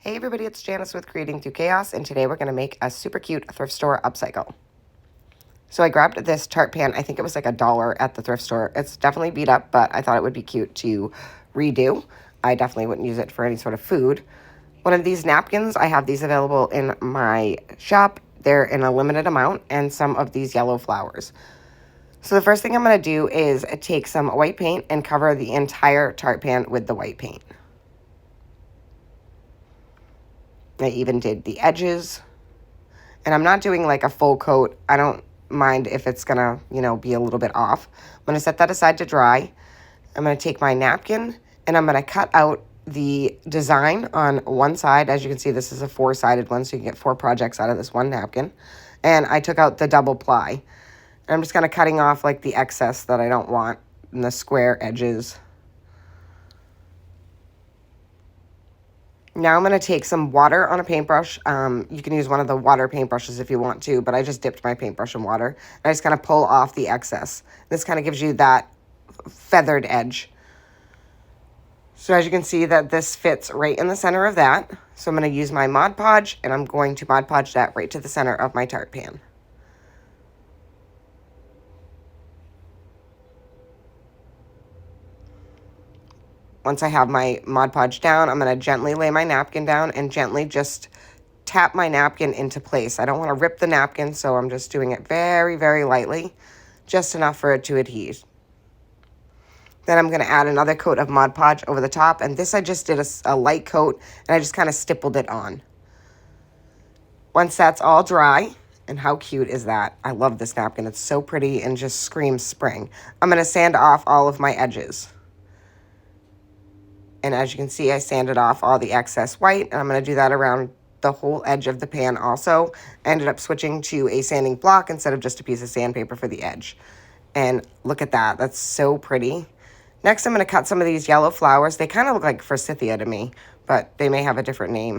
Hey everybody, it's Janice with Creating Through Chaos, and today we're going to make a super cute thrift store upcycle. So I grabbed this Tart pan. I think it was like $1 at the thrift store. It's definitely beat up, but I thought it would be cute to redo. I definitely wouldn't use it for any sort of food. One of these napkins, I have these available in my shop. They're in a limited amount, and some of these yellow flowers. So the first thing I'm going to do is take some white paint and cover the entire Tart pan with the white paint. I even did the edges. And I'm not doing like a full coat. I don't mind if it's going to, be a little bit off. I'm going to set that aside to dry. I'm going to take my napkin and I'm going to cut out the design on one side. As you can see, this is a 4-sided one, so you can get 4 projects out of this one napkin. And I took out the double ply. And I'm just kind of cutting off like the excess that I don't want in the square edges. Now I'm going to take some water on a paintbrush. You can use one of the water paintbrushes if you want to, but I just dipped my paintbrush in water. And I just kind of pull off the excess. This kind of gives you that feathered edge. So as you can see that this fits right in the center of that. So I'm going to use my Mod Podge, and I'm going to Mod Podge that right to the center of my Tart pan. Once I have my Mod Podge down, I'm going to gently lay my napkin down and gently just tap my napkin into place. I don't want to rip the napkin, so I'm just doing it very, very lightly, just enough for it to adhere. Then I'm going to add another coat of Mod Podge over the top, and this I just did a light coat, and I just kind of stippled it on. Once that's all dry, and how cute is that? I love this napkin. It's so pretty and just screams spring. I'm going to sand off all of my edges. And as you can see, I sanded off all the excess white, and I'm going to do that around the whole edge of the pan also. I ended up switching to a sanding block instead of just a piece of sandpaper for the edge. And look at that. That's so pretty. Next, I'm going to cut some of these yellow flowers. They kind of look like forsythia to me, but they may have a different name.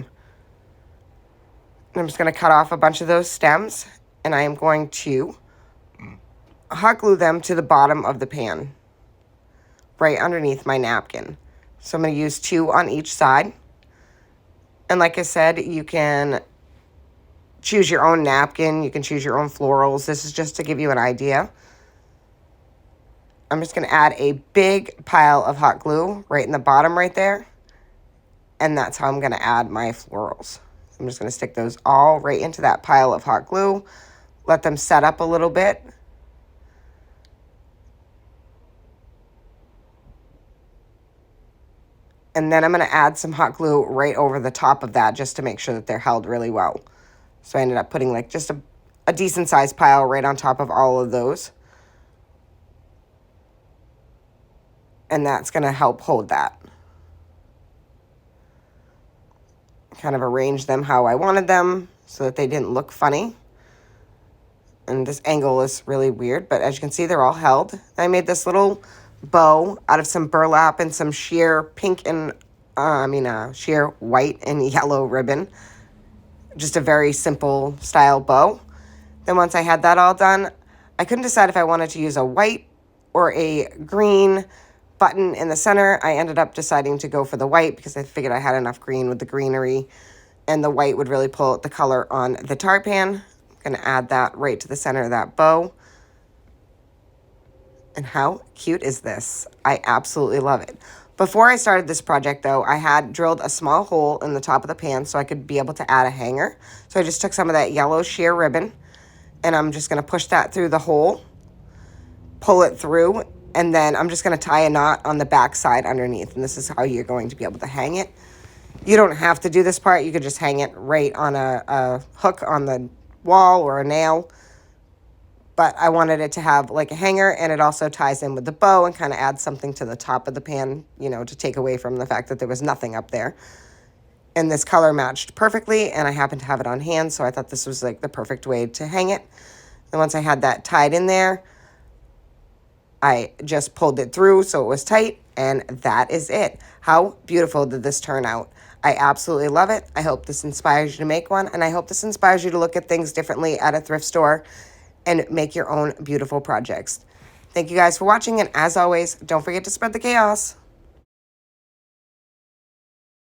And I'm just going to cut off a bunch of those stems, and I am going to hot glue them to the bottom of the pan, right underneath my napkin. So I'm going to use 2 on each side. And like I said, you can choose your own napkin. You can choose your own florals. This is just to give you an idea. I'm just going to add a big pile of hot glue right in the bottom right there. And that's how I'm going to add my florals. I'm just going to stick those all right into that pile of hot glue. Let them set up a little bit. And then I'm going to add some hot glue right over the top of that just to make sure that they're held really well. So I ended up putting like just a decent sized pile right on top of all of those. And that's going to help hold that. Kind of arrange them how I wanted them so that they didn't look funny. And this angle is really weird, but as you can see, they're all held. I made this little bow out of some burlap and some sheer pink and sheer white and yellow ribbon. Just a very simple style bow. Then once I had that all done, I couldn't decide if I wanted to use a white or a green button in the center. I ended up deciding to go for the white because I figured I had enough green with the greenery, and the white would really pull out the color on the Tart pan. I'm going to add that right to the center of that bow. And how cute is this? I absolutely love it. Before I started this project, though, I had drilled a small hole in the top of the pan so I could be able to add a hanger. So I just took some of that yellow sheer ribbon, and I'm just going to push that through the hole, pull it through, and then I'm just going to tie a knot on the back side underneath. And this is how you're going to be able to hang it. You don't have to do this part. You could just hang it right on a hook on the wall or a nail. But I wanted it to have like a hanger, and it also ties in with the bow and kind of adds something to the top of the pan, to take away from the fact that there was nothing up there. And this color matched perfectly, and I happened to have it on hand, so I thought this was like the perfect way to hang it. And once I had that tied in there, I just pulled it through so it was tight, and that is it. How beautiful did this turn out? I absolutely love it. I hope this inspires you to make one, and I hope this inspires you to look at things differently at a thrift store and make your own beautiful projects. Thank you guys for watching, and as always, don't forget to spread the chaos.